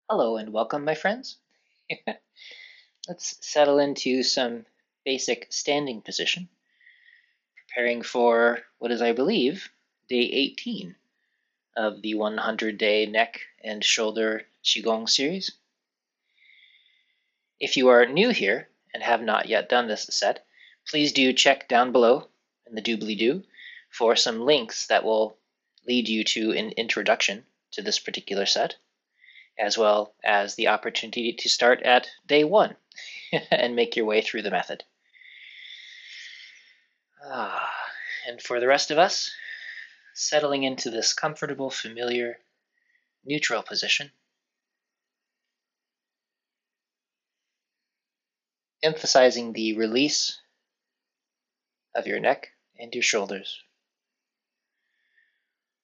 Hello and welcome, my friends. Let's settle into some basic standing position, preparing for what is, I believe, day 18 of the 100-day neck and shoulder Qigong series. If you are new here and have not yet done this set, please do check down below in the doobly-doo for some links that will lead you to an introduction to this particular set, as well as the opportunity to start at day 1 and make your way through the method. And for the rest of us, settling into this comfortable, familiar, neutral position, emphasizing the release of your neck and your shoulders,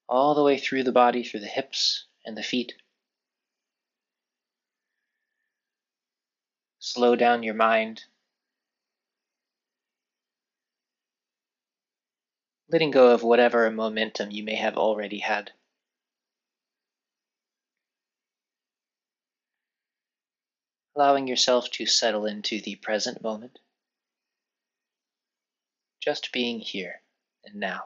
all the way through the body, through the hips and the feet. Slow down your mind, letting go of whatever momentum you may have already had. Allowing yourself to settle into the present moment, just being here and now.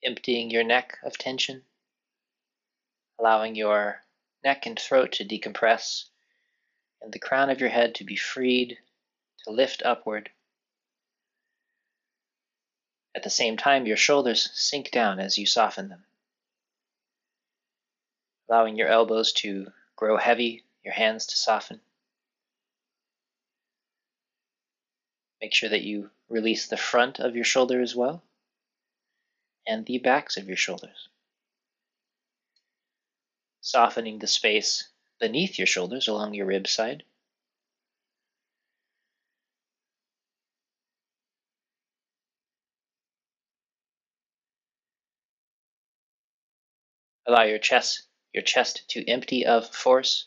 Emptying your neck of tension, allowing your neck and throat to decompress, and the crown of your head to be freed to lift upward. At the same time, your shoulders sink down as you soften them, allowing your elbows to grow heavy, your hands to soften. Make sure that you release the front of your shoulder as well, and the backs of your shoulders, softening the space beneath your shoulders along your rib side. Allow your chest to empty of force,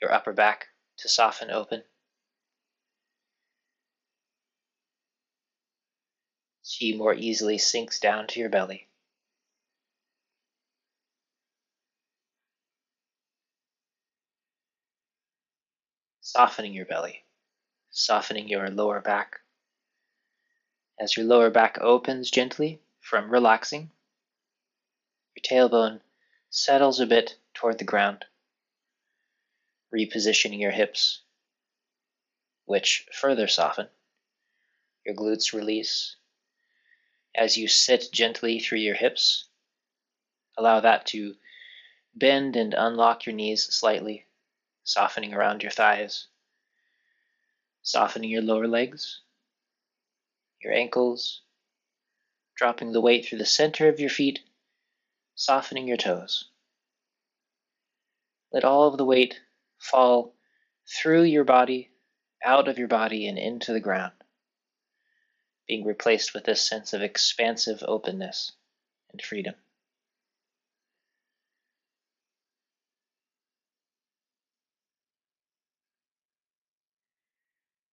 your upper back to soften open. Qi more easily sinks down to your belly. Softening your belly, softening your lower back. As your lower back opens gently from relaxing, your tailbone settles a bit toward the ground, repositioning your hips, which further soften. Your glutes release. As you sit gently through your hips, allow that to bend and unlock your knees slightly, softening around your thighs, softening your lower legs, your ankles, dropping the weight through the center of your feet, softening your toes. Let all of the weight fall through your body, out of your body, and into the ground, being replaced with this sense of expansive openness and freedom.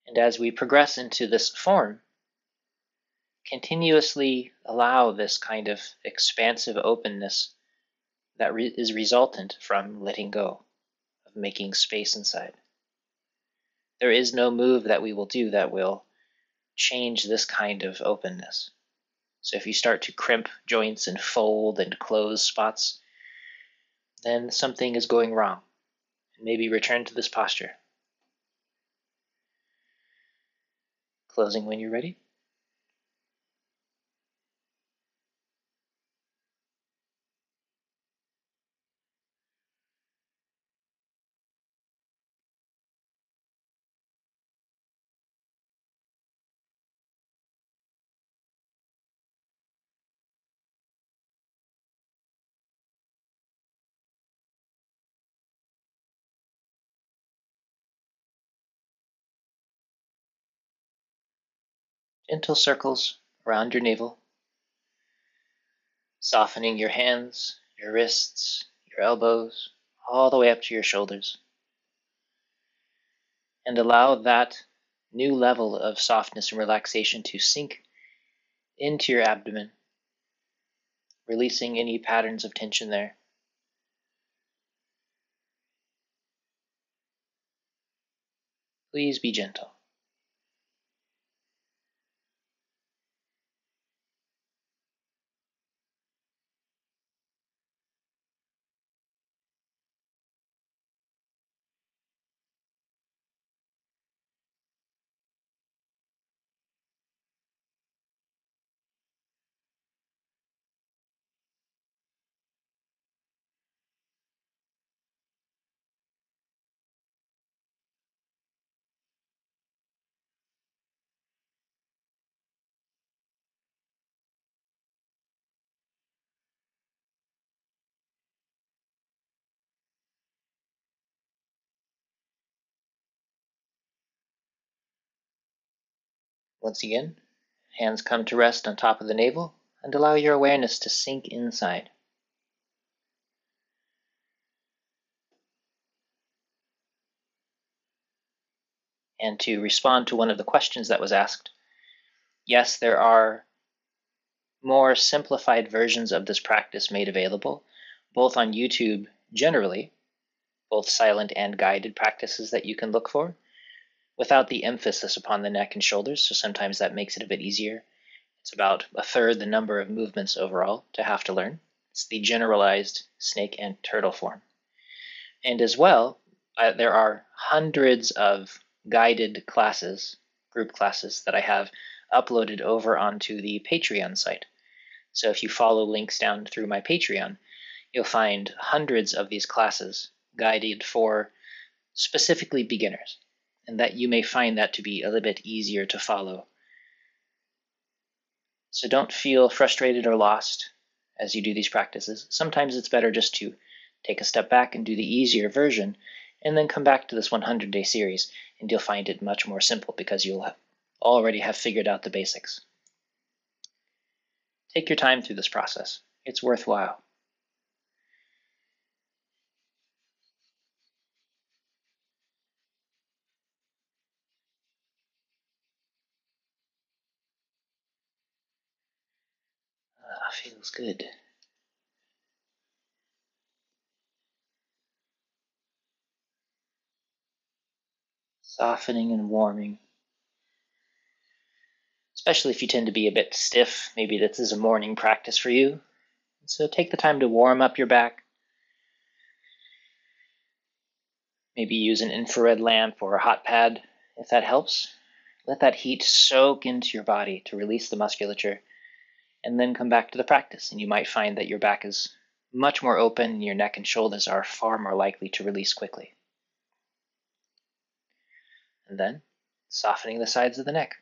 And as we progress into this form, continuously allow this kind of expansive openness that is resultant from letting go, of making space inside. There is no move that we will do that will change this kind of openness. So if you start to crimp joints and fold and close spots, then something is going wrong. Maybe return to this posture. Closing when you're ready. Gentle circles around your navel, softening your hands, your wrists, your elbows, all the way up to your shoulders. And allow that new level of softness and relaxation to sink into your abdomen, releasing any patterns of tension there. Please be gentle. Once again, hands come to rest on top of the navel and allow your awareness to sink inside. And to respond to one of the questions that was asked, yes, there are more simplified versions of this practice made available, both on YouTube generally, both silent and guided practices that you can look for, without the emphasis upon the neck and shoulders, so sometimes that makes it a bit easier. It's about a third the number of movements overall to have to learn. It's the generalized snake and turtle form. And as well, there are hundreds of guided classes, group classes, that I have uploaded over onto the Patreon site. So if you follow links down through my Patreon, you'll find hundreds of these classes guided for specifically beginners, and that you may find that to be a little bit easier to follow. So don't feel frustrated or lost as you do these practices. Sometimes it's better just to take a step back and do the easier version, and then come back to this 100-day series, and you'll find it much more simple because you'll already have figured out the basics. Take your time through this process. It's worthwhile. Feels good. Softening and warming. Especially if you tend to be a bit stiff, maybe this is a morning practice for you. So take the time to warm up your back. Maybe use an infrared lamp or a hot pad if that helps. Let that heat soak into your body to release the musculature, and then come back to the practice, and you might find that your back is much more open and your neck and shoulders are far more likely to release quickly. And then softening the sides of the neck.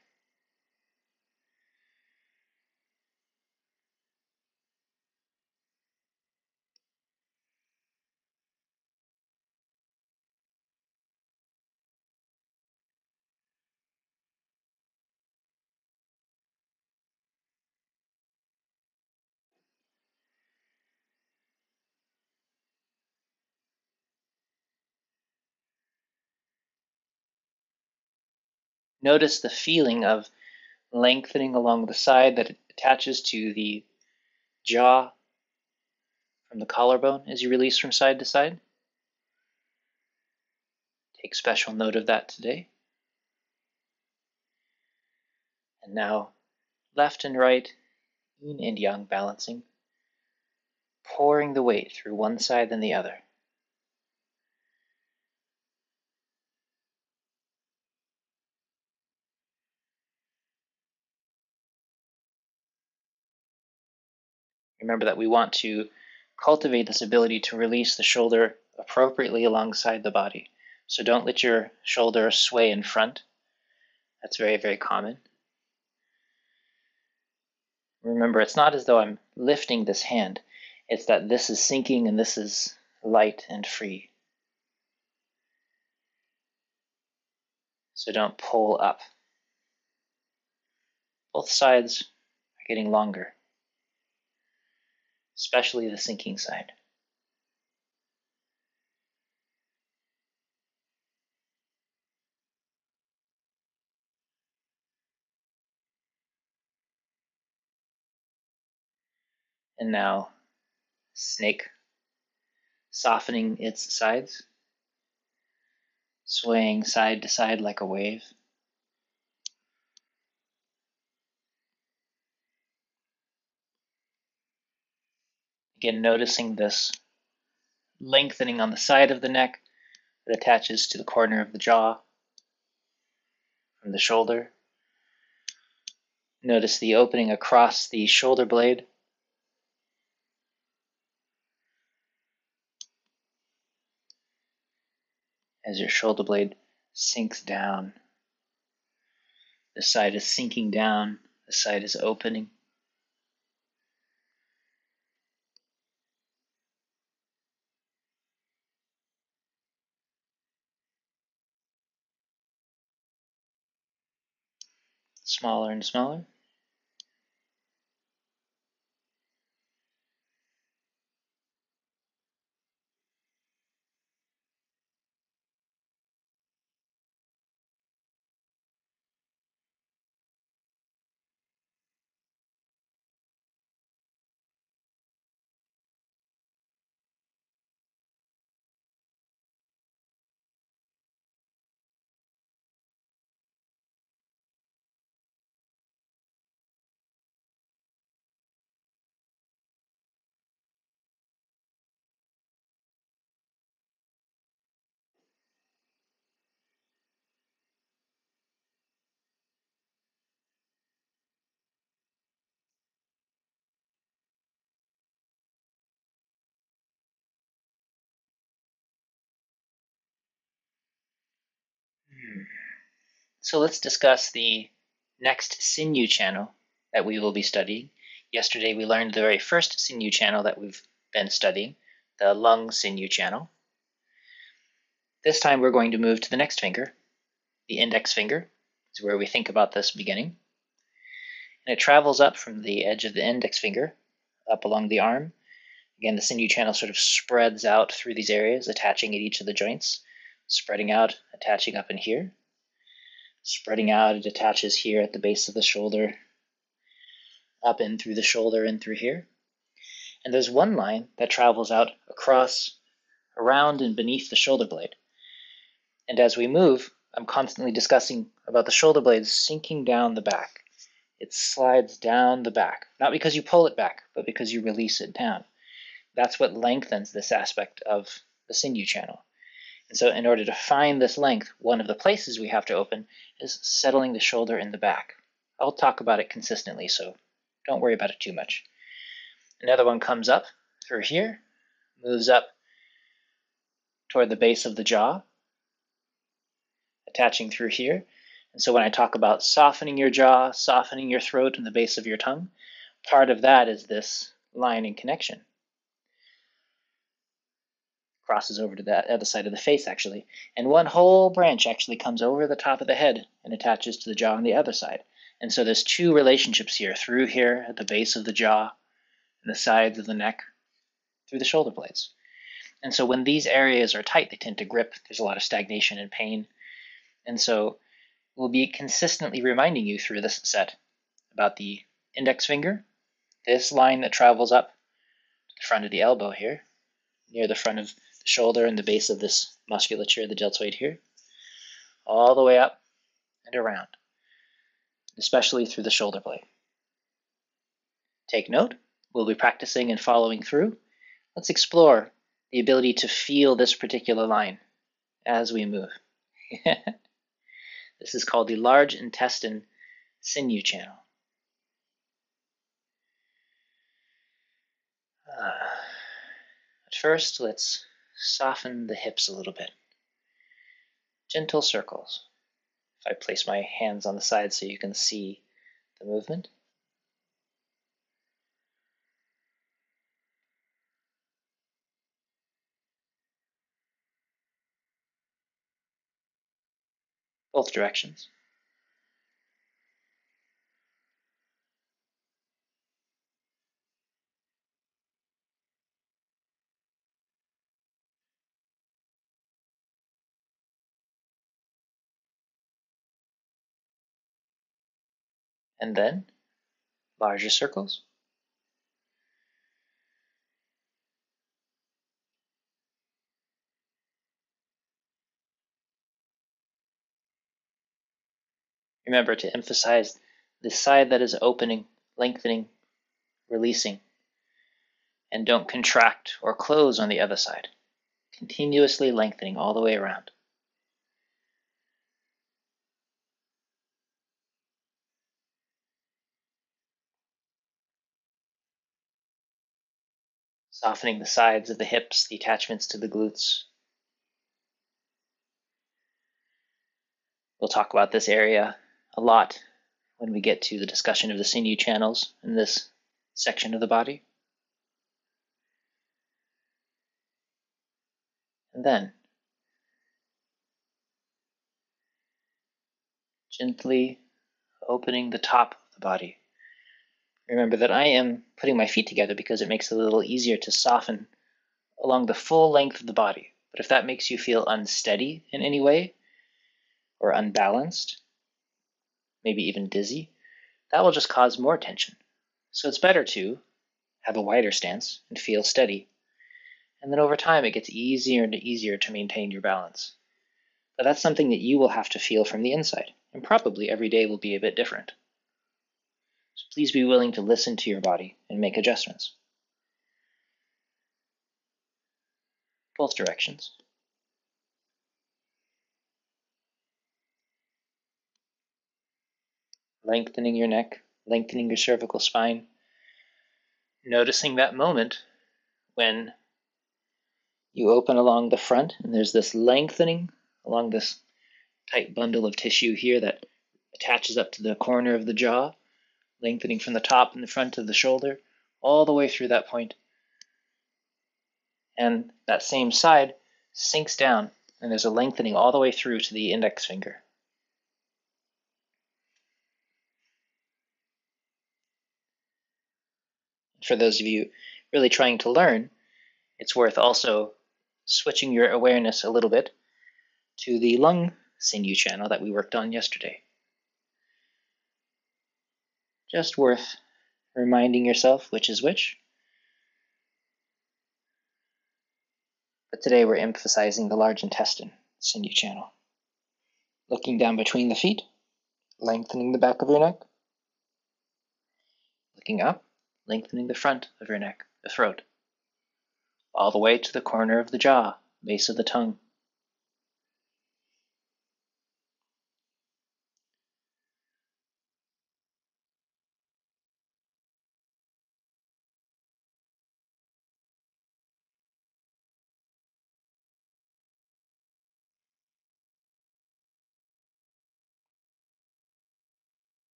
Notice the feeling of lengthening along the side that attaches to the jaw from the collarbone as you release from side to side. Take special note of that today. And now, left and right, yin and yang balancing, pouring the weight through one side then the other. Remember that we want to cultivate this ability to release the shoulder appropriately alongside the body. So don't let your shoulder sway in front. That's very, very common. Remember, it's not as though I'm lifting this hand. It's that this is sinking and this is light and free. So don't pull up. Both sides are getting longer, especially the sinking side. And now, snake, softening its sides, swaying side to side like a wave. Again, noticing this lengthening on the side of the neck that attaches to the corner of the jaw from the shoulder. Notice the opening across the shoulder blade. As your shoulder blade sinks down, the side is sinking down, the side is opening. Smaller and smaller. So let's discuss the next sinew channel that we will be studying. Yesterday we learned the very first sinew channel that we've been studying, the lung sinew channel. This time we're going to move to the next finger, the index finger, is where we think about this beginning. And it travels up from the edge of the index finger, up along the arm. Again, the sinew channel sort of spreads out through these areas, attaching at each of the joints, spreading out, attaching up in here. Spreading out, it attaches here at the base of the shoulder, up in through the shoulder and through here. And there's one line that travels out across, around, and beneath the shoulder blade. And as we move, I'm constantly discussing about the shoulder blade sinking down the back. It slides down the back, not because you pull it back, but because you release it down. That's what lengthens this aspect of the sinew channel. And so in order to find this length, one of the places we have to open is settling the shoulder in the back. I'll talk about it consistently, so don't worry about it too much. Another one comes up through here, moves up toward the base of the jaw, attaching through here. And so when I talk about softening your jaw, softening your throat and the base of your tongue, part of that is this line and connection. Crosses over to that other side of the face, actually. And one whole branch actually comes over the top of the head and attaches to the jaw on the other side. And so there's two relationships here, through here at the base of the jaw and the sides of the neck, through the shoulder blades. And so when these areas are tight, they tend to grip. There's a lot of stagnation and pain. And so we'll be consistently reminding you through this set about the index finger, this line that travels up to the front of the elbow here, near the front of the shoulder and the base of this musculature, the deltoid here, all the way up and around, especially through the shoulder blade. Take note, we'll be practicing and following through. Let's explore the ability to feel this particular line as we move. This is called the large intestine sinew channel. At first, let's soften the hips a little bit. Gentle circles. If I place my hands on the side so you can see the movement. Both directions. and then larger circles. Remember to emphasize the side that is opening, lengthening, releasing, and don't contract or close on the other side, continuously lengthening all the way around. Softening the sides of the hips, the attachments to the glutes. We'll talk about this area a lot when we get to the discussion of the sinew channels in this section of the body. And then gently opening the top of the body. Remember that I am putting my feet together because it makes it a little easier to soften along the full length of the body. But if that makes you feel unsteady in any way, or unbalanced, maybe even dizzy, that will just cause more tension. So it's better to have a wider stance and feel steady. And then over time, it gets easier and easier to maintain your balance. But that's something that you will have to feel from the inside, and probably every day will be a bit different. So please be willing to listen to your body and make adjustments. Both directions. Lengthening your neck, lengthening your cervical spine. Noticing that moment when you open along the front and there's this lengthening along this tight bundle of tissue here that attaches up to the corner of the jaw, lengthening from the top and the front of the shoulder, all the way through that point. And that same side sinks down, and there's a lengthening all the way through to the index finger. For those of you really trying to learn, it's worth also switching your awareness a little bit to the lung sinew channel that we worked on yesterday. Just worth reminding yourself which is which. But today we're emphasizing the large intestine sinew channel. Looking down between the feet, lengthening the back of your neck. Looking up, lengthening the front of your neck, the throat, all the way to the corner of the jaw, base of the tongue.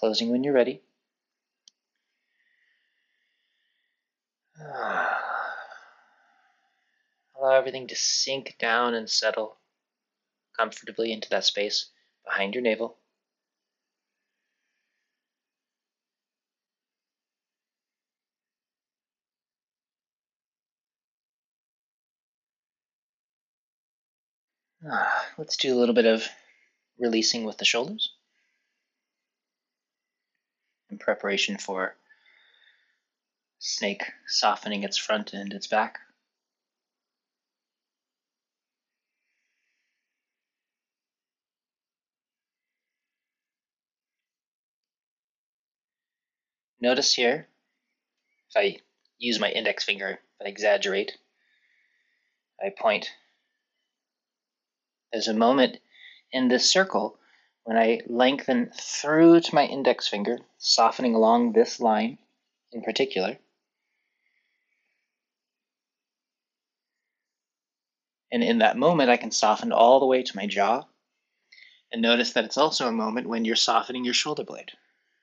Closing when you're ready. Allow everything to sink down and settle comfortably into that space behind your navel. Let's do a little bit of releasing with the shoulders in preparation for snake softening its front and its back. Notice here, if I use my index finger, if I exaggerate, I point. There's a moment in this circle when I lengthen through to my index finger, softening along this line in particular. And in that moment, I can soften all the way to my jaw. And notice that it's also a moment when you're softening your shoulder blade.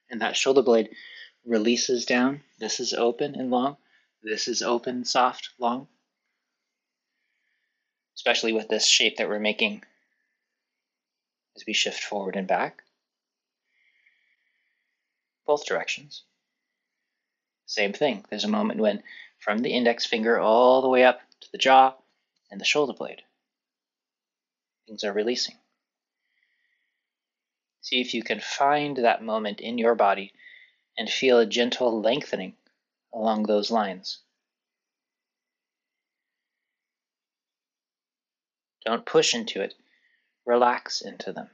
And that shoulder blade releases down. This is open and long. This is open, soft, long. Especially with this shape that we're making as we shift forward and back. Both directions. Same thing. There's a moment when, from the index finger all the way up to the jaw and the shoulder blade, things are releasing. See if you can find that moment in your body and feel a gentle lengthening along those lines. Don't push into it. Relax into them.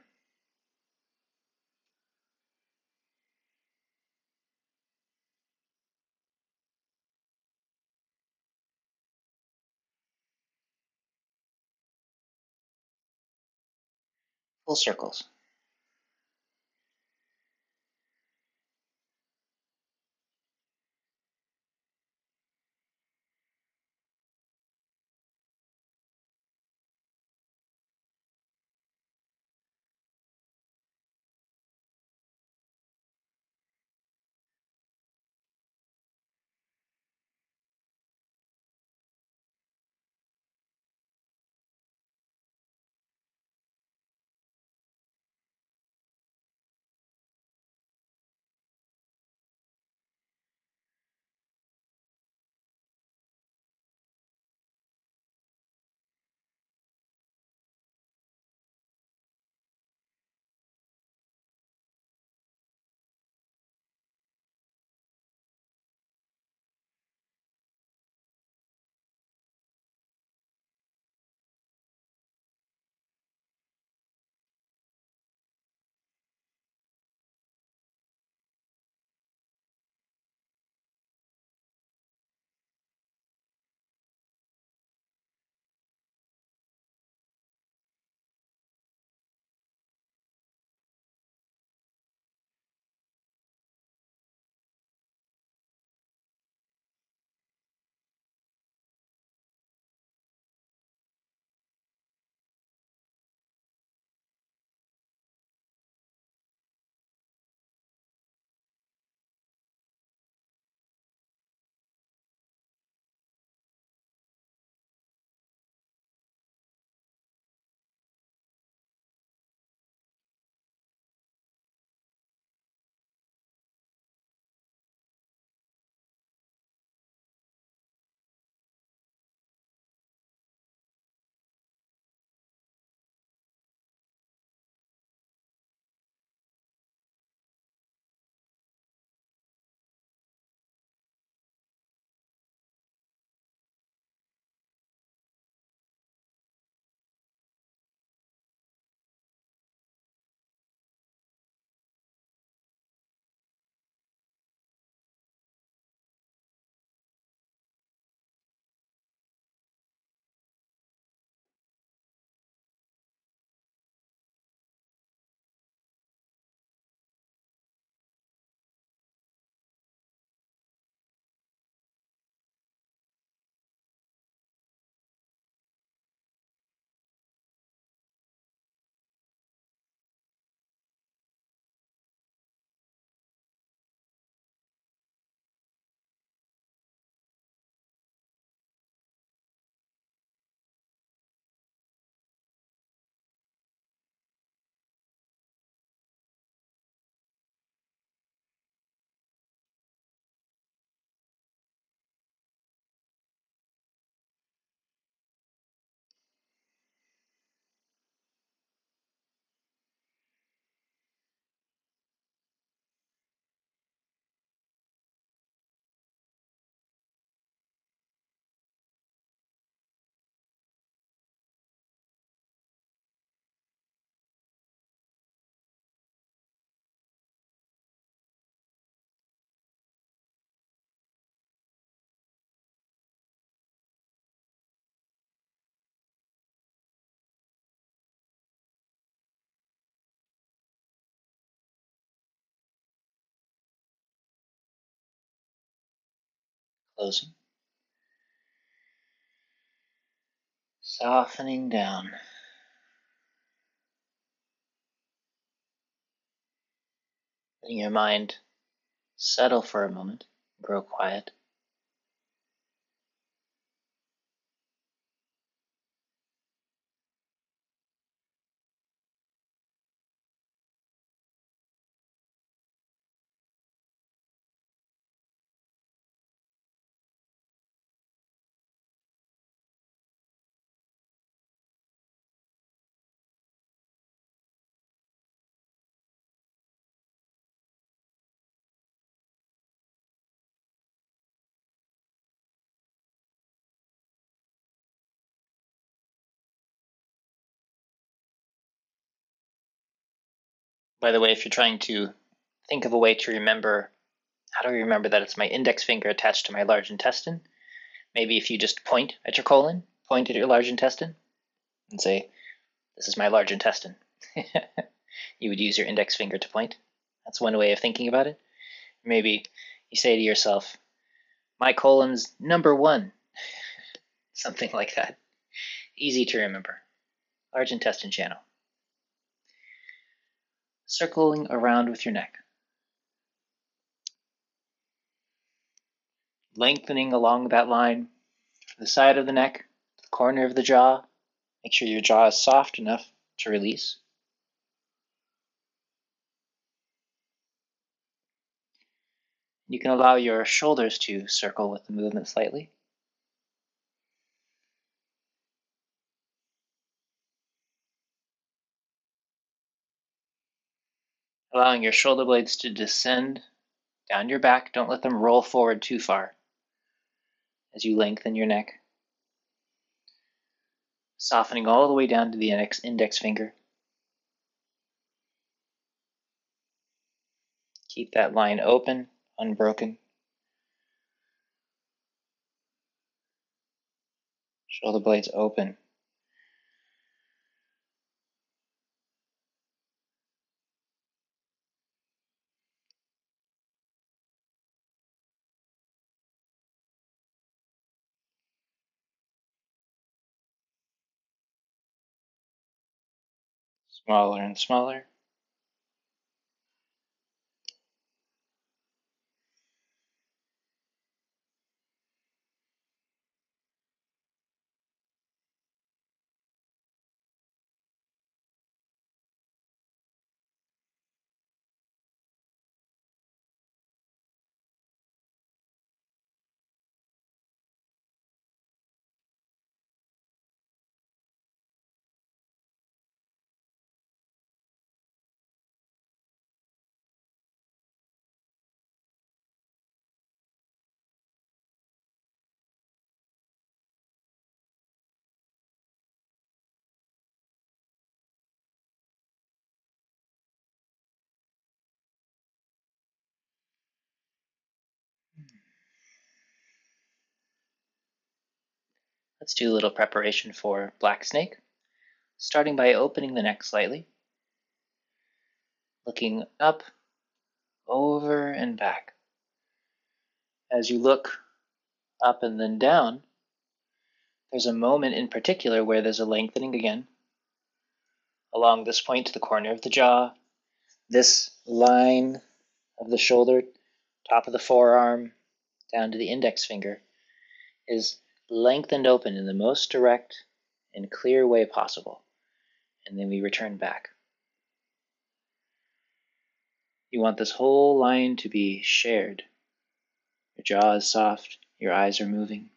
Full circles. Closing. Softening down. Letting your mind settle for a moment, grow quiet. By the way, if you're trying to think of a way to remember, how do I remember that it's my index finger attached to my large intestine? Maybe if you just point at your colon, point at your large intestine, and say, this is my large intestine. You would use your index finger to point. That's one way of thinking about it. Maybe you say to yourself, my colon's number 1. Something like that. Easy to remember. Large intestine channel. Circling around with your neck. Lengthening along that line from the side of the neck to the corner of the jaw. Make sure your jaw is soft enough to release. You can allow your shoulders to circle with the movement slightly. Allowing your shoulder blades to descend down your back. Don't let them roll forward too far as you lengthen your neck. Softening all the way down to the index finger. Keep that line open, unbroken. Shoulder blades open. Smaller and smaller. Let's do a little preparation for Black Snake, starting by opening the neck slightly, looking up, over, and back. As you look up and then down, there's a moment in particular where there's a lengthening again, along this point to the corner of the jaw, this line of the shoulder, top of the forearm, down to the index finger, is lengthened open in the most direct and clear way possible, and then we return back. You want this whole line to be shared. Your jaw is soft, your eyes are moving,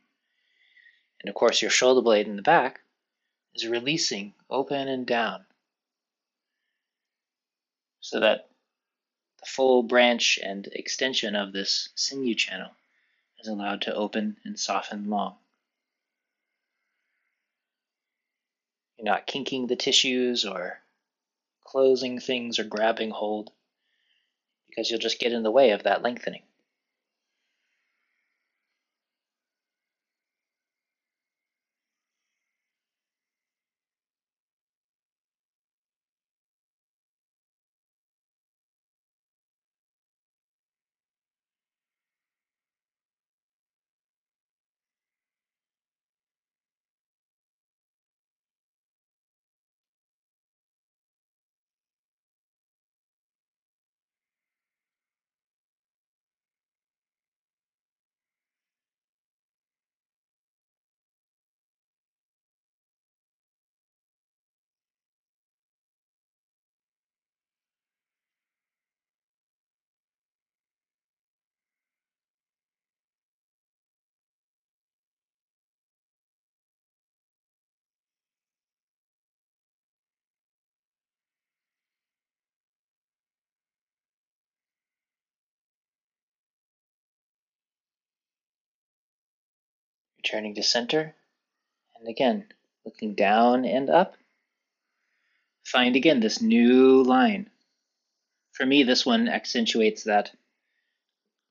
and of course your shoulder blade in the back is releasing open and down, so that the full branch and extension of this sinew channel is allowed to open and soften long. You're not kinking the tissues or closing things or grabbing hold, because you'll just get in the way of that lengthening. Returning to center, and again, looking down and up. Find again this new line. For me, this one accentuates that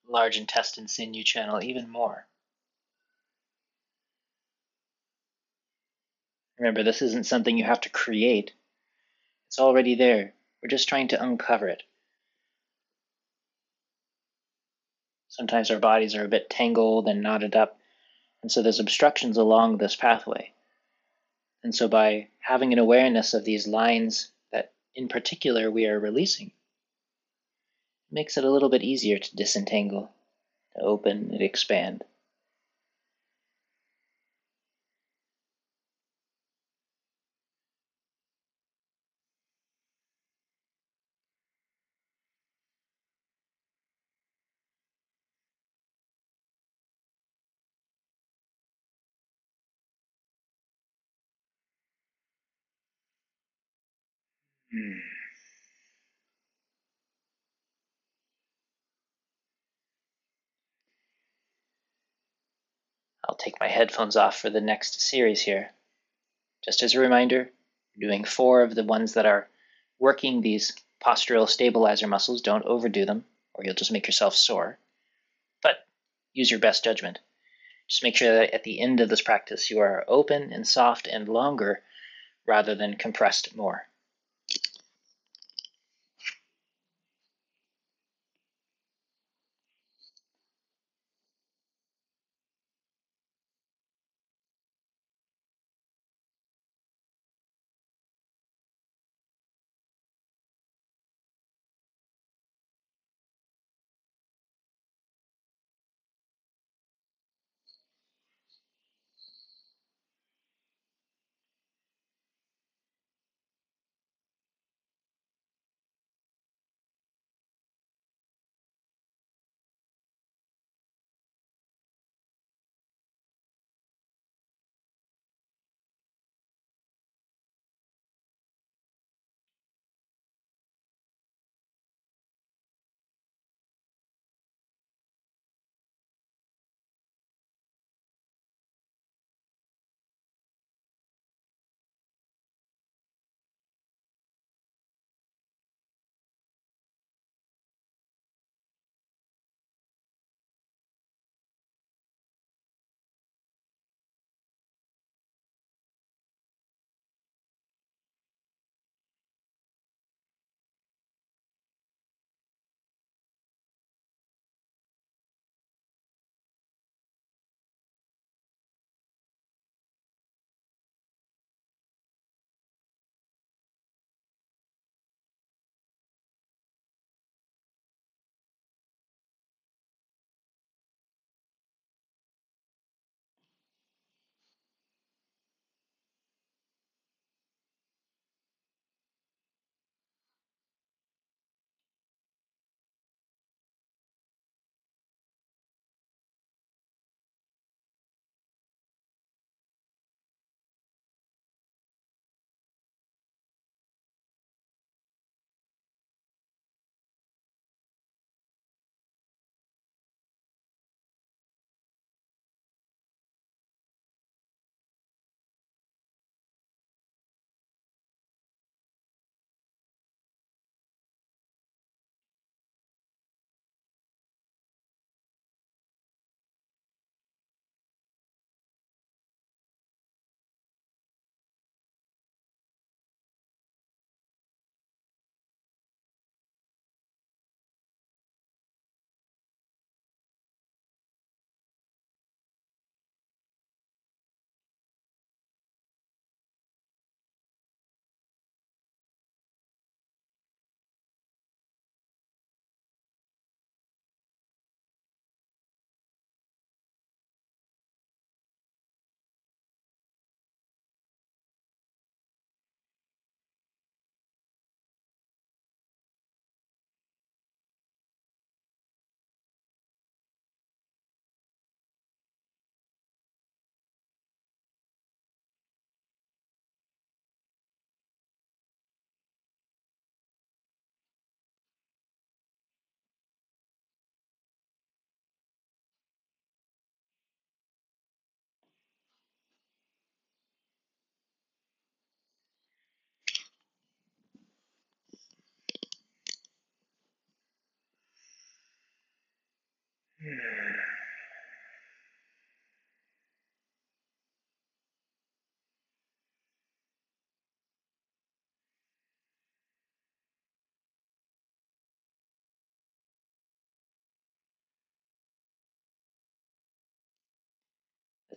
large intestine sinew channel even more. Remember, this isn't something you have to create. It's already there. We're just trying to uncover it. Sometimes our bodies are a bit tangled and knotted up, and so there's obstructions along this pathway. And so by having an awareness of these lines that in particular we are releasing, it makes it a little bit easier to disentangle, to open and expand. I'll take my headphones off for the next series here. Just as a reminder, we're doing 4 of the ones that are working these postural stabilizer muscles. Don't overdo them, or you'll just make yourself sore. But use your best judgment. Just make sure that at the end of this practice you are open and soft and longer rather than compressed more.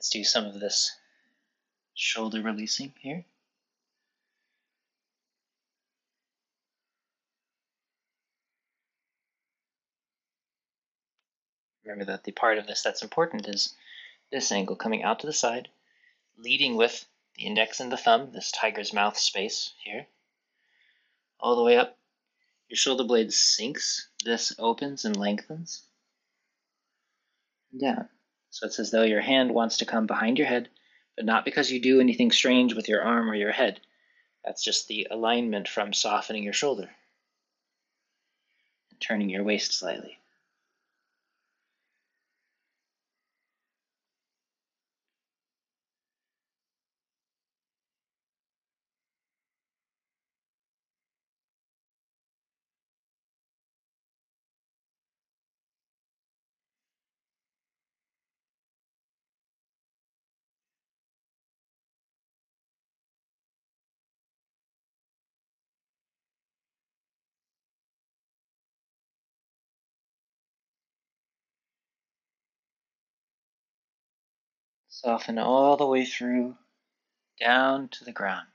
Let's do some of this shoulder releasing here. Remember that the part of this that's important is this angle coming out to the side, leading with the index and the thumb, this tiger's mouth space here, all the way up. Your shoulder blade sinks, this opens and lengthens, and down. So it's as though your hand wants to come behind your head, but not because you do anything strange with your arm or your head. That's just the alignment from softening your shoulder and turning your waist slightly. Soften all the way through, down to the ground.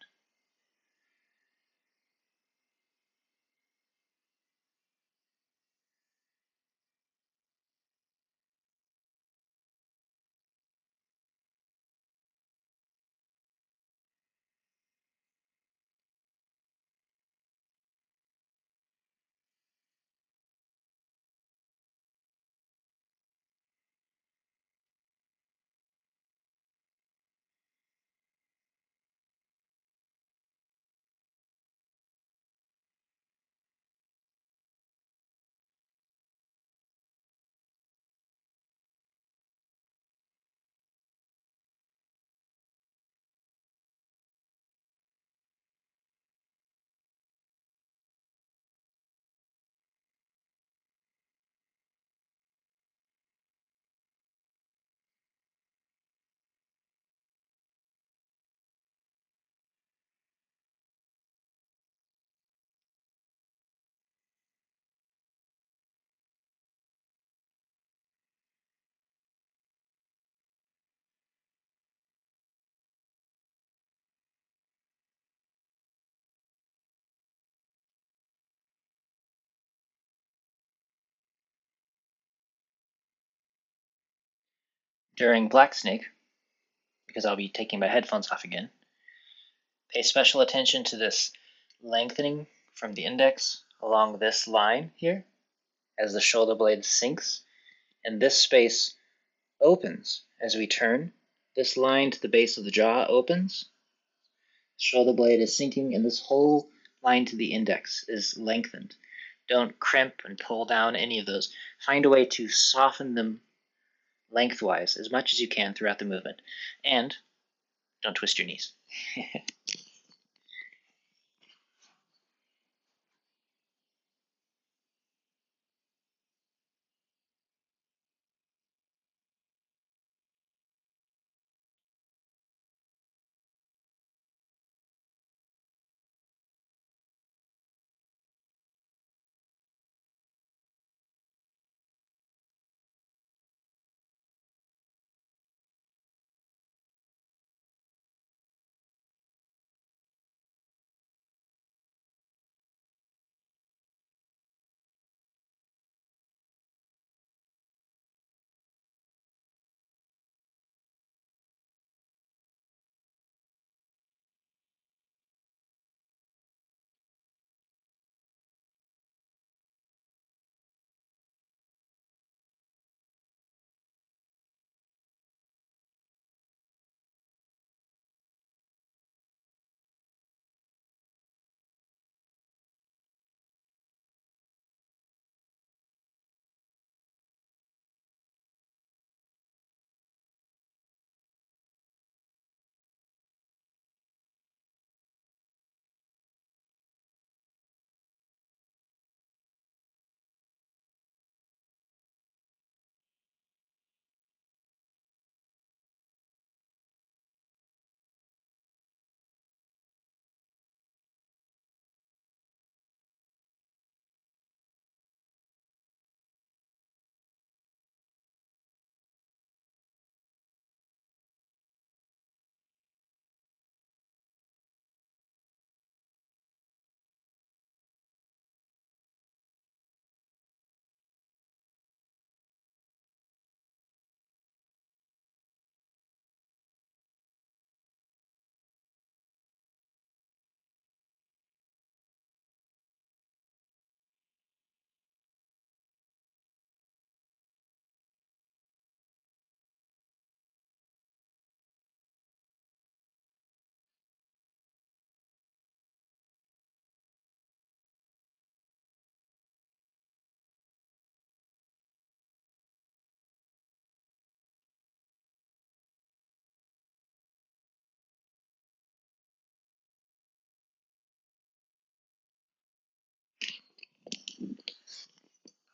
During Black Snake, because I'll be taking my headphones off again, pay special attention to this lengthening from the index along this line here as the shoulder blade sinks, and this space opens as we turn. This line to the base of the jaw opens, shoulder blade is sinking, and this whole line to the index is lengthened. Don't crimp and pull down any of those. Find a way to soften them lengthwise as much as you can throughout the movement. And don't twist your knees.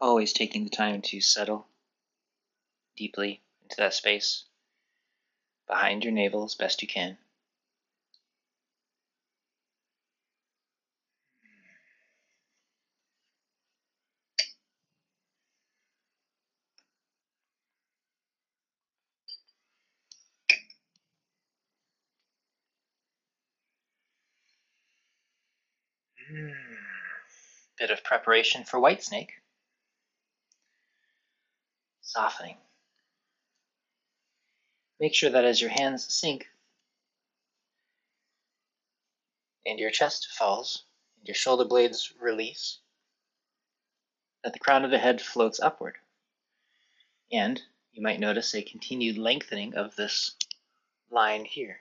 Always taking the time to settle deeply into that space behind your navel as best you can. Bit of preparation for Whitesnake. Softening. Make sure that as your hands sink and your chest falls and your shoulder blades release, that the crown of the head floats upward. And you might notice a continued lengthening of this line here.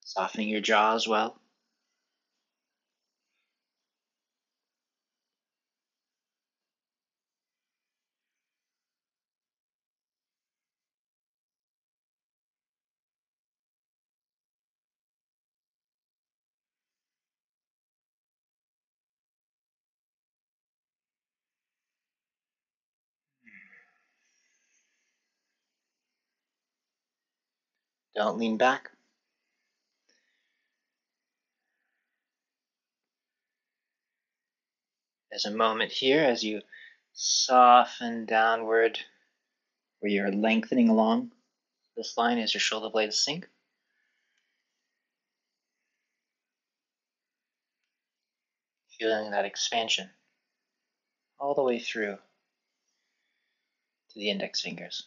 Softening your jaw as well. Don't lean back. There's a moment here as you soften downward where you're lengthening along this line as your shoulder blades sink. Feeling that expansion all the way through to the index fingers.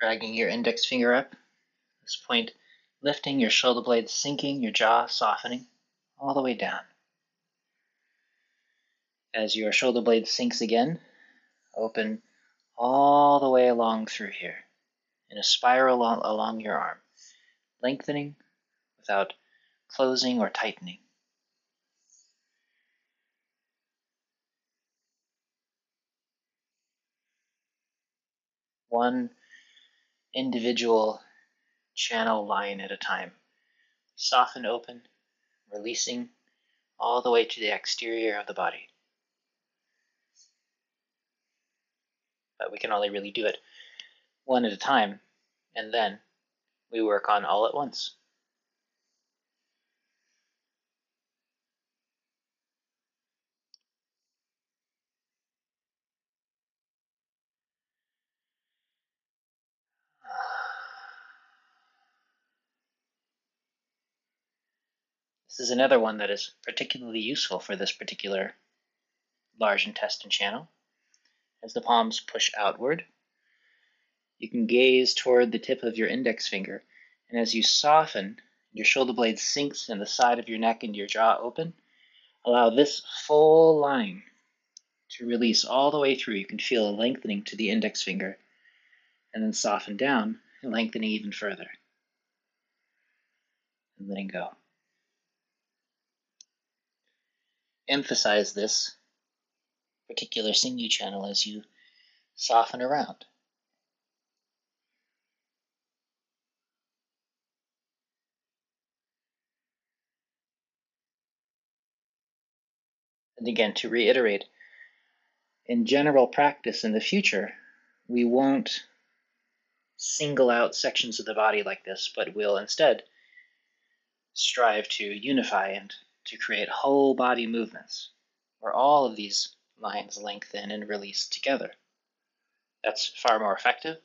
Dragging your index finger up, this point lifting, your shoulder blades sinking, your jaw softening, all the way down. As your shoulder blade sinks again, open all the way along through here, in a spiral along your arm, lengthening without closing or tightening. One individual channel line at a time. Soften open, releasing all the way to the exterior of the body. But we can only really do it one at a time, and then we work on all at once. This is another one that is particularly useful for this particular large intestine channel. As the palms push outward, you can gaze toward the tip of your index finger, and as you soften, your shoulder blade sinks and the side of your neck and your jaw open, allow this full line to release all the way through. You can feel a lengthening to the index finger, and then soften down, and lengthening even further, and letting go. Emphasize this particular sinew channel as you soften around. And again, to reiterate, in general practice in the future, we won't single out sections of the body like this, but we'll instead strive to unify and to create whole body movements where all of these lines lengthen and release together. That's far more effective.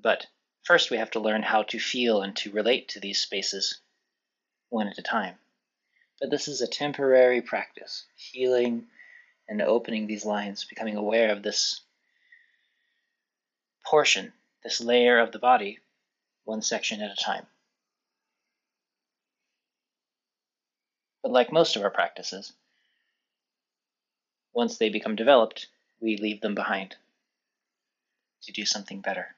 But first we have to learn how to feel and to relate to these spaces one at a time. But this is a temporary practice, feeling and opening these lines, becoming aware of this portion, this layer of the body, one section at a time. But like most of our practices, once they become developed, we leave them behind to do something better.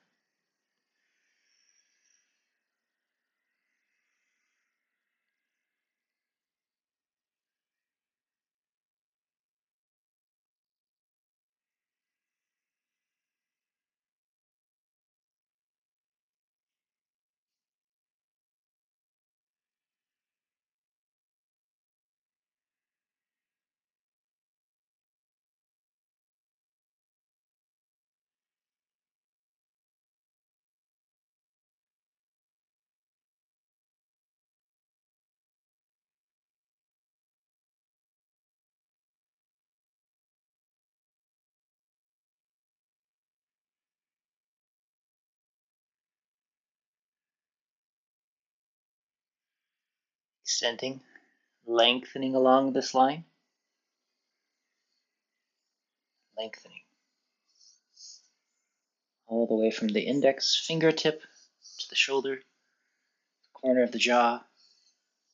Extending, lengthening along this line, lengthening all the way from the index fingertip to the shoulder, corner of the jaw,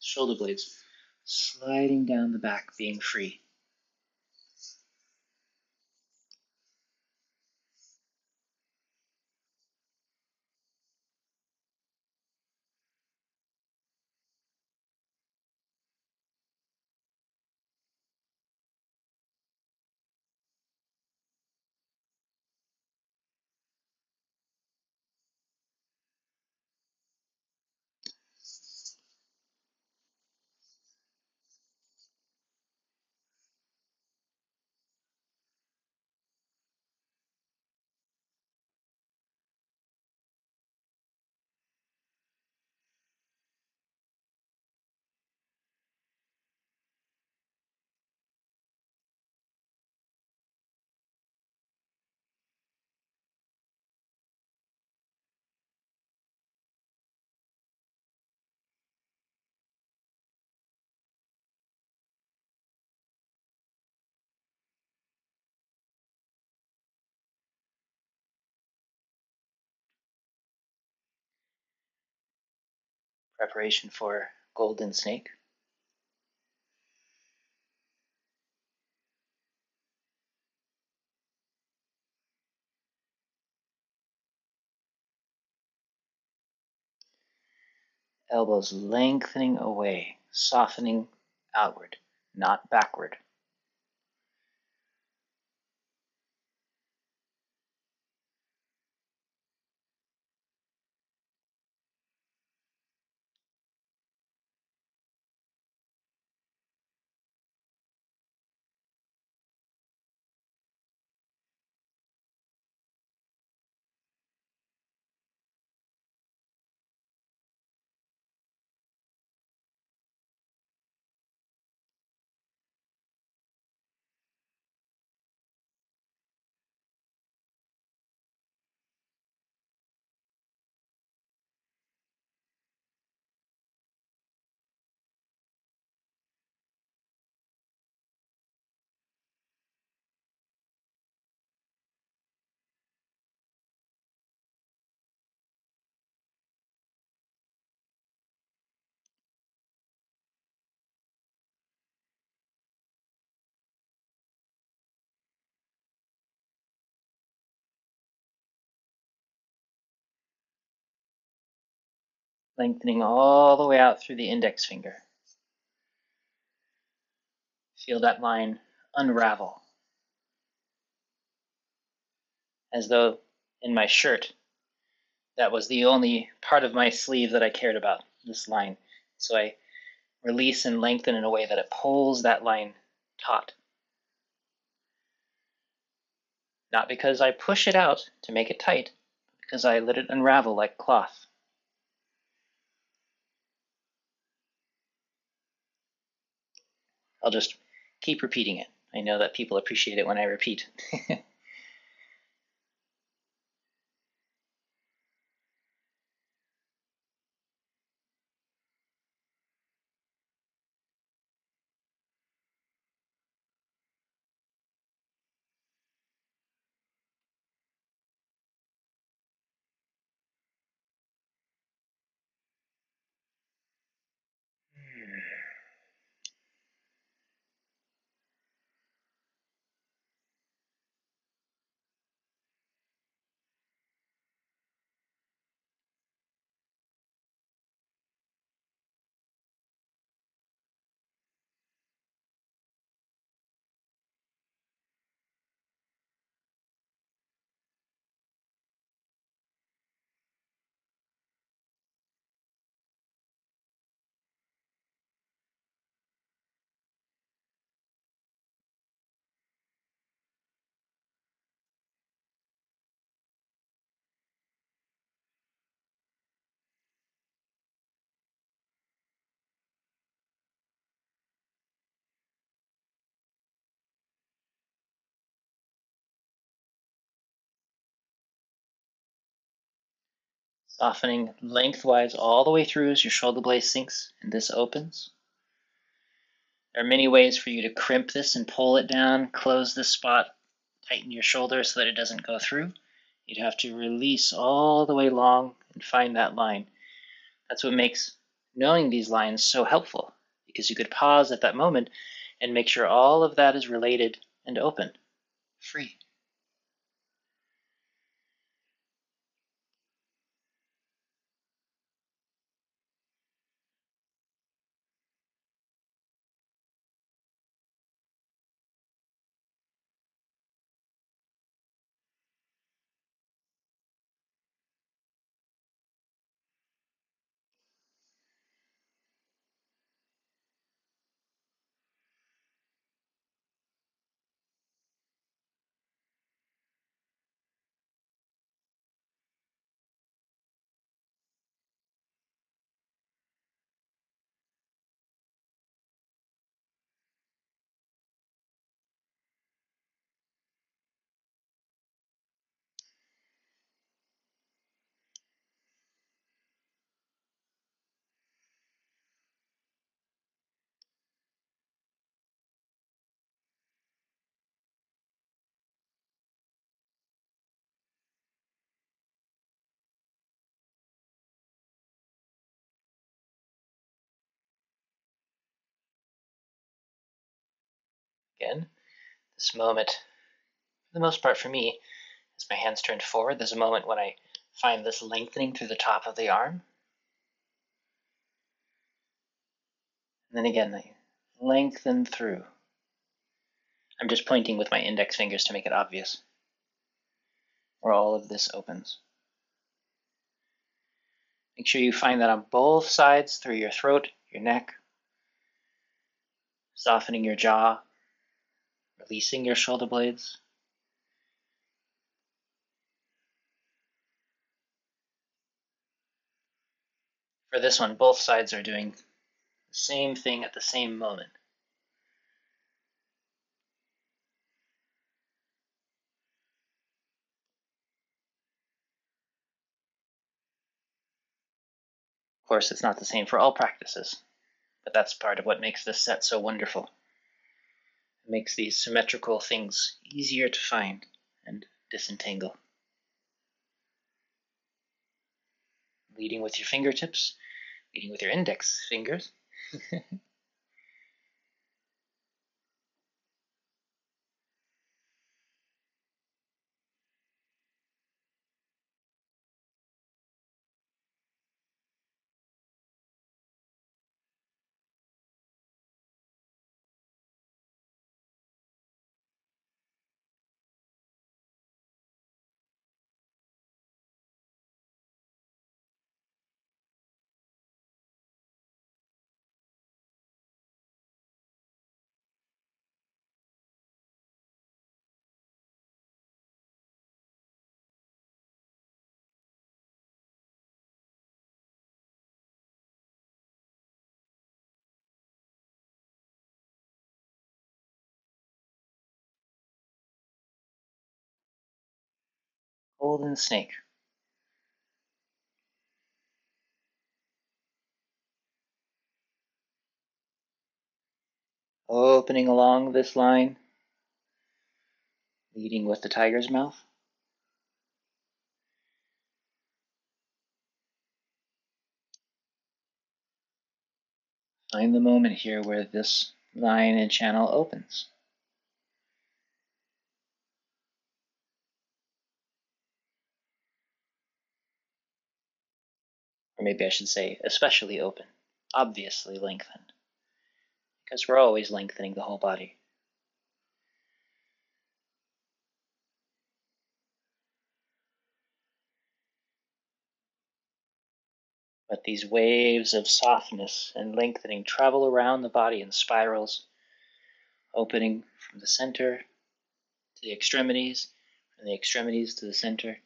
shoulder blades, sliding down the back, being free. Preparation for golden snake. Elbows lengthening away, softening outward, not backward. Lengthening all the way out through the index finger. Feel that line unravel, as though in my shirt, that was the only part of my sleeve that I cared about, this line. So I release and lengthen in a way that it pulls that line taut. Not because I push it out to make it tight, but because I let it unravel like cloth. I'll just keep repeating it. I know that people appreciate it when I repeat. Softening lengthwise all the way through as your shoulder blade sinks and this opens. There are many ways for you to crimp this and pull it down, close this spot, tighten your shoulder so that it doesn't go through. You'd have to release all the way long and find that line. That's what makes knowing these lines so helpful, because you could pause at that moment and make sure all of that is related and open, free. Again, this moment, for the most part for me, as my hands turned forward, there's a moment when I find this lengthening through the top of the arm. And then again, I lengthen through. I'm just pointing with my index fingers to make it obvious where all of this opens. Make sure you find that on both sides through your throat, your neck, softening your jaw, releasing your shoulder blades. For this one, both sides are doing the same thing at the same moment. Of course, it's not the same for all practices, but that's part of what makes this set so wonderful. It makes these symmetrical things easier to find and disentangle. Leading with your fingertips, leading with your index fingers. Golden snake. Opening along this line, leading with the tiger's mouth. Find the moment here where this line and channel opens. Or maybe I should say especially open, obviously lengthened, because we're always lengthening the whole body. But these waves of softness and lengthening travel around the body in spirals, opening from the center to the extremities, from the extremities to the center.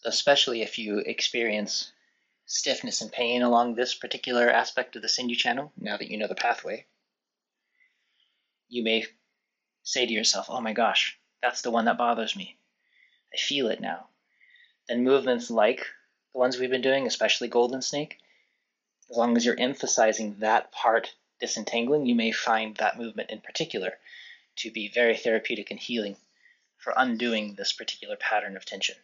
especially if you experience stiffness and pain along this particular aspect of the sinew channel, now that you know the pathway, you may say to yourself, oh my gosh, that's the one that bothers me. I feel it now. Then movements like the ones we've been doing, especially Golden Snake, as long as you're emphasizing that part disentangling, you may find that movement in particular to be very therapeutic and healing for undoing this particular pattern of tension.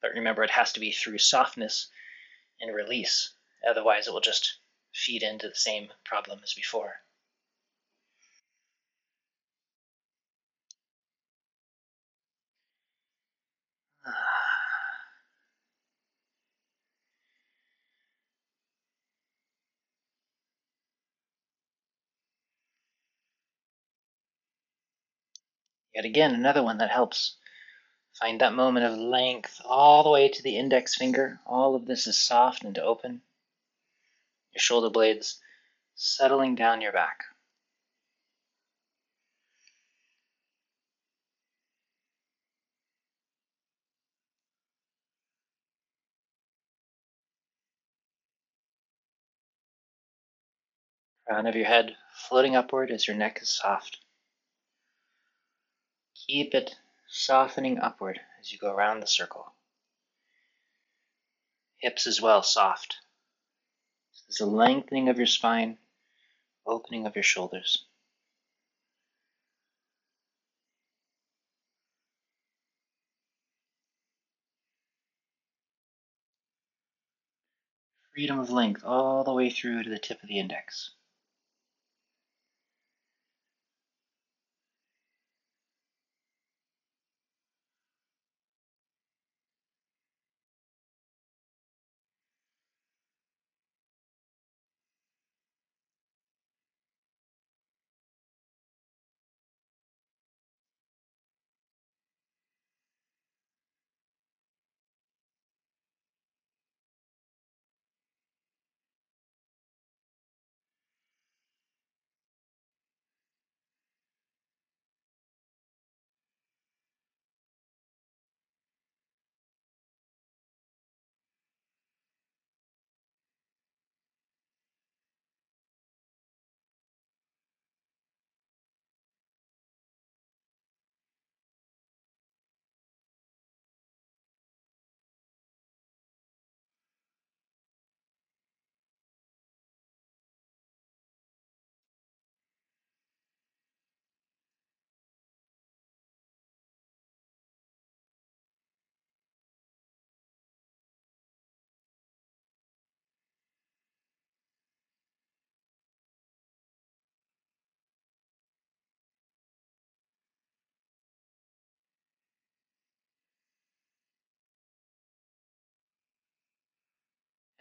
But remember, it has to be through softness and release. Otherwise, it will just feed into the same problem as before. Yet again, another one that helps. Find that moment of length all the way to the index finger. All of this is soft and open. Your shoulder blades settling down your back. Crown of your head floating upward as your neck is soft. Keep it softening upward as you go around the circle. Hips as well, soft. There's a lengthening of your spine, opening of your shoulders. Freedom of length all the way through to the tip of the index.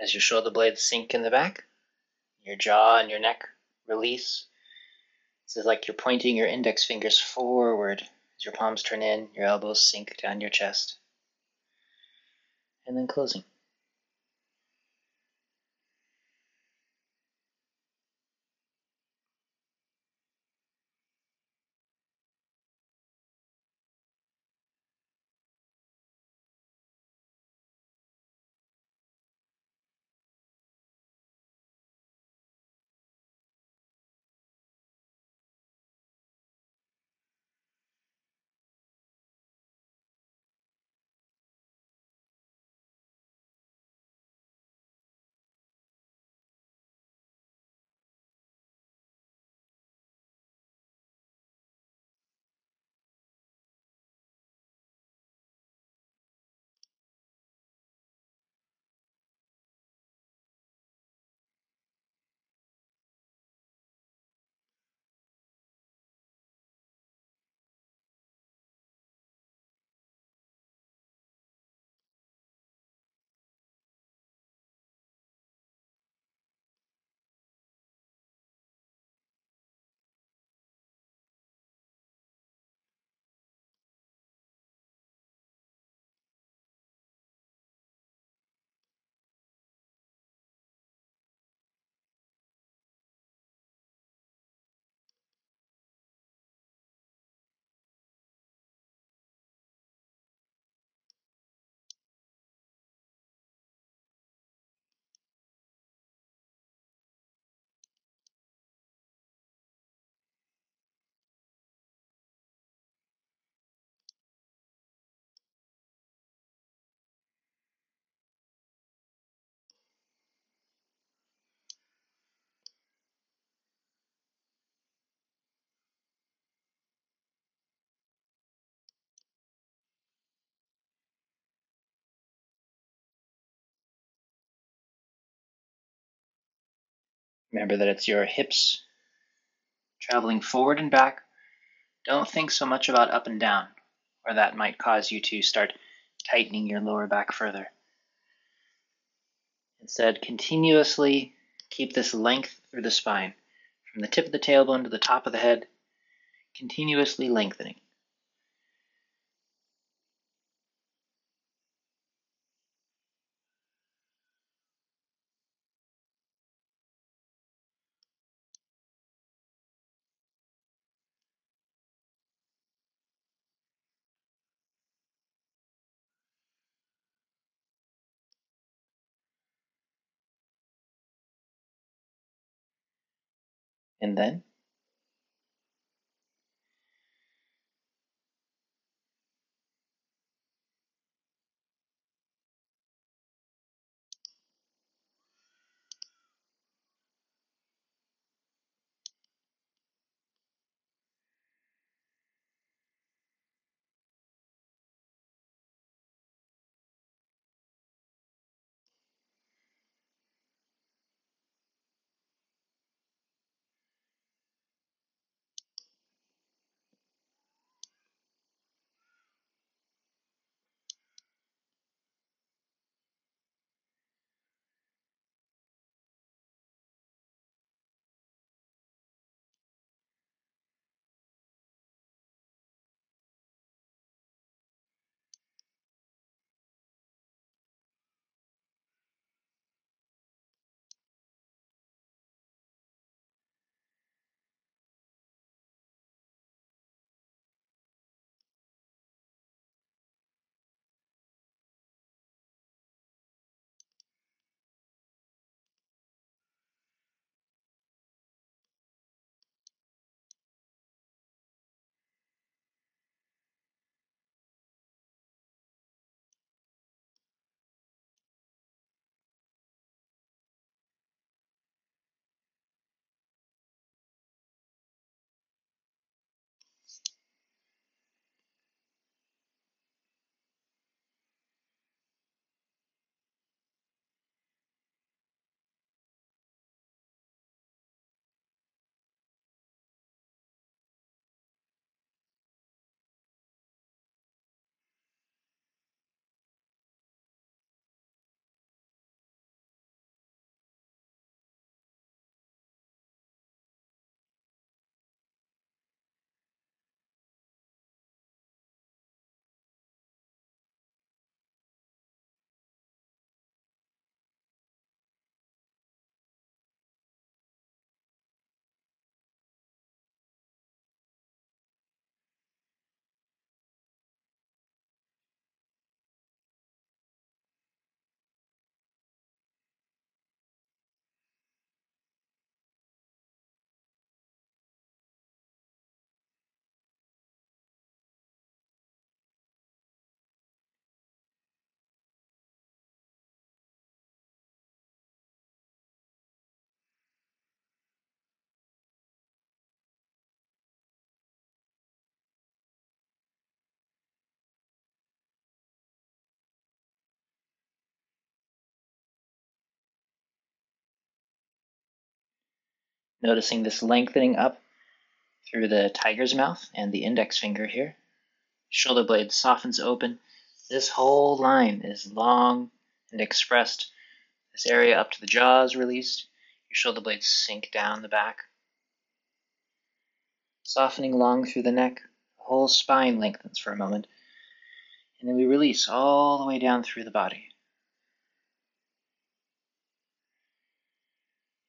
As your shoulder blades sink in the back, your jaw and your neck release. It's like you're pointing your index fingers forward as your palms turn in, your elbows sink down your chest, and then closing. Remember that it's your hips traveling forward and back. Don't think so much about up and down, or that might cause you to start tightening your lower back further. Instead, continuously keep this length through the spine, from the tip of the tailbone to the top of the head, continuously lengthening. And then noticing this lengthening up through the tiger's mouth and the index finger here. Shoulder blade softens open. This whole line is long and expressed. This area up to the jaw is released. Your shoulder blades sink down the back. Softening long through the neck. The whole spine lengthens for a moment. And then we release all the way down through the body.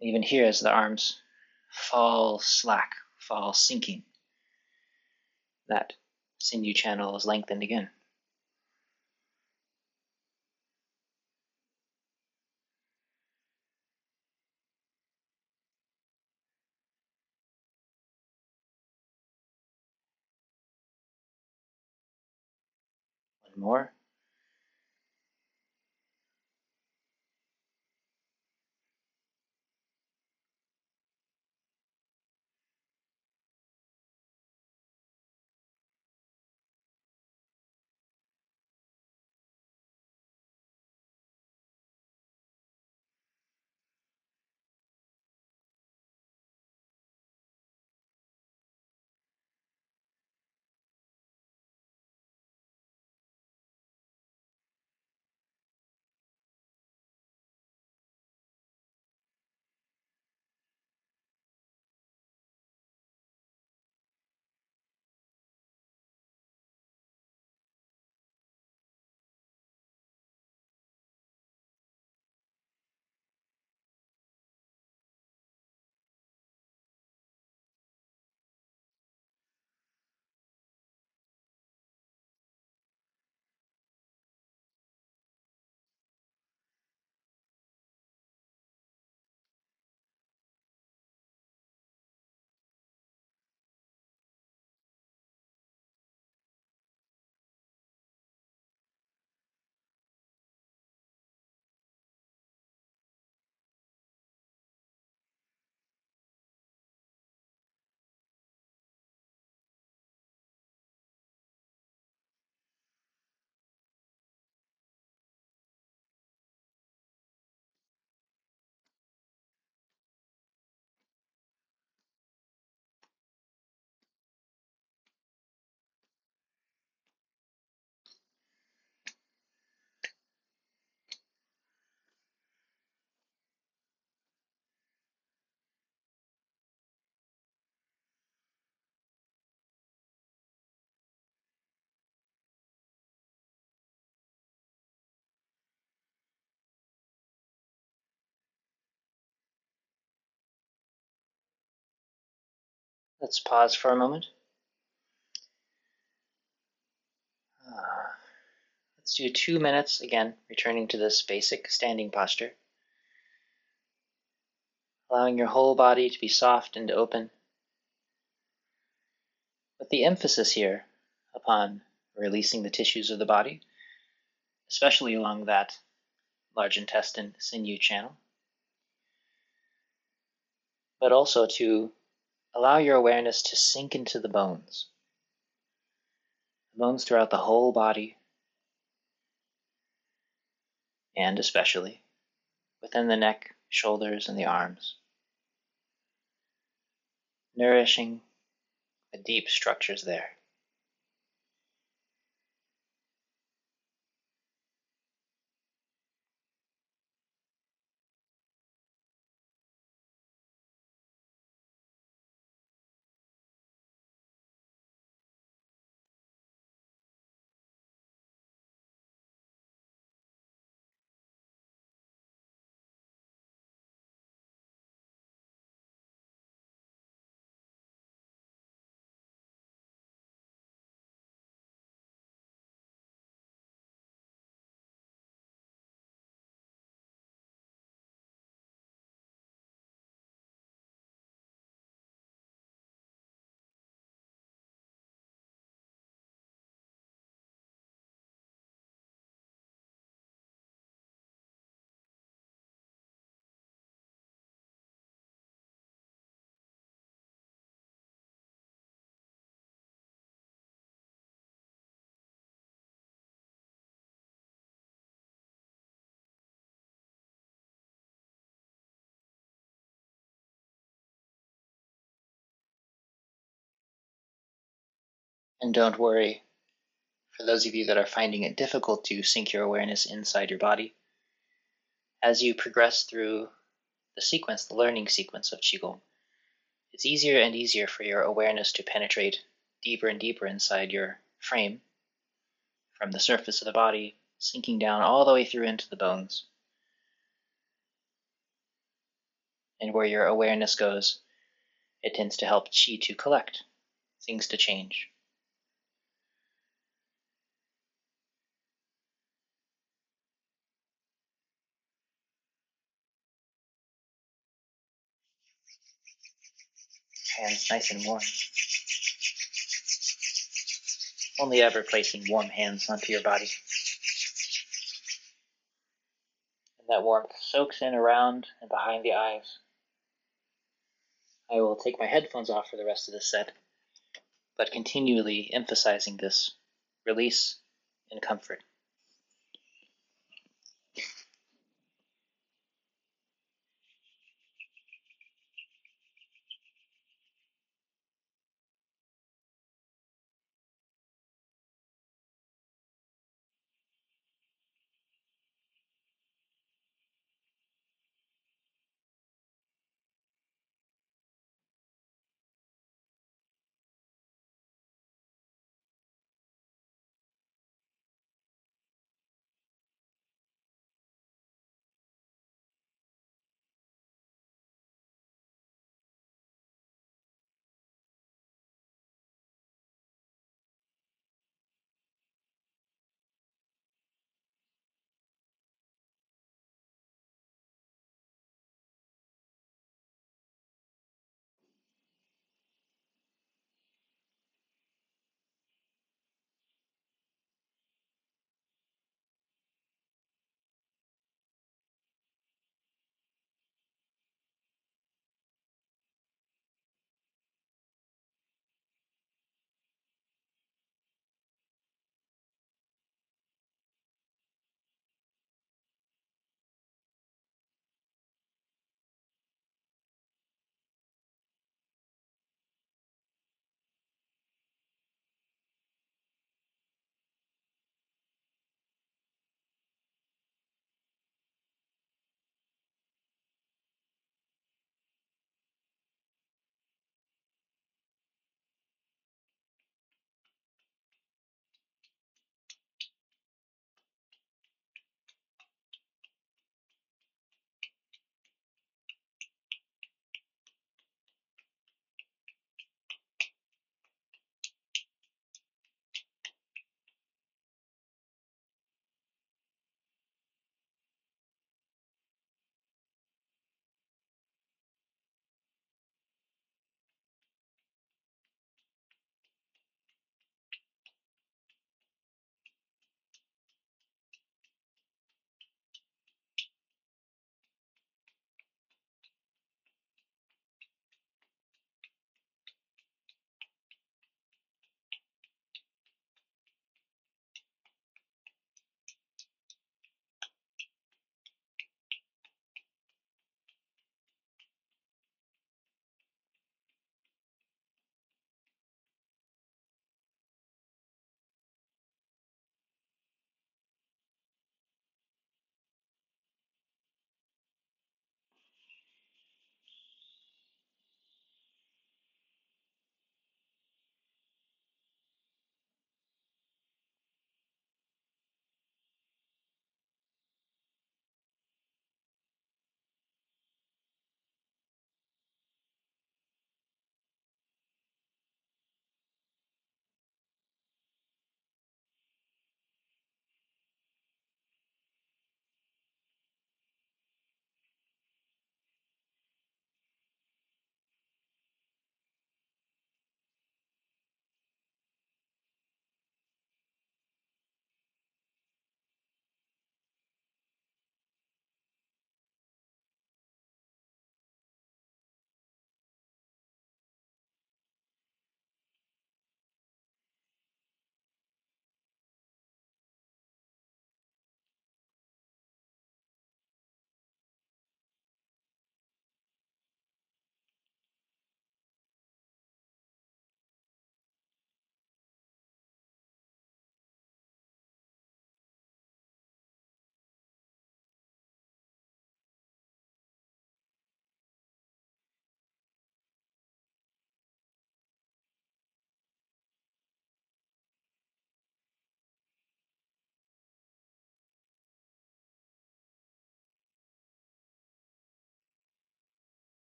Even here, as the arms fall slack, fall sinking, that sinew channel is lengthened again. One more. Let's pause for a moment. Let's do 2 minutes, again, returning to this basic standing posture. Allowing your whole body to be soft and open. With the emphasis here upon releasing the tissues of the body, especially along that large intestine sinew channel, but also to allow your awareness to sink into the bones throughout the whole body, and especially within the neck, shoulders, and the arms, nourishing the deep structures there. And don't worry, for those of you that are finding it difficult to sink your awareness inside your body, as you progress through the learning sequence of Qigong, it's easier and easier for your awareness to penetrate deeper and deeper inside your frame, from the surface of the body, sinking down all the way through into the bones. And where your awareness goes, it tends to help Qi to collect, things to change. Hands nice and warm. Only ever placing warm hands onto your body. And that warmth soaks in around and behind the eyes. I will take my headphones off for the rest of this set, but continually emphasizing this release and comfort.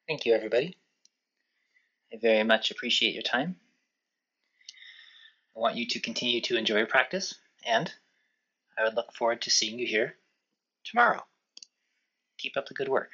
Thank you, everybody. I very much appreciate your time. I want you to continue to enjoy your practice, and I would look forward to seeing you here tomorrow. Keep up the good work.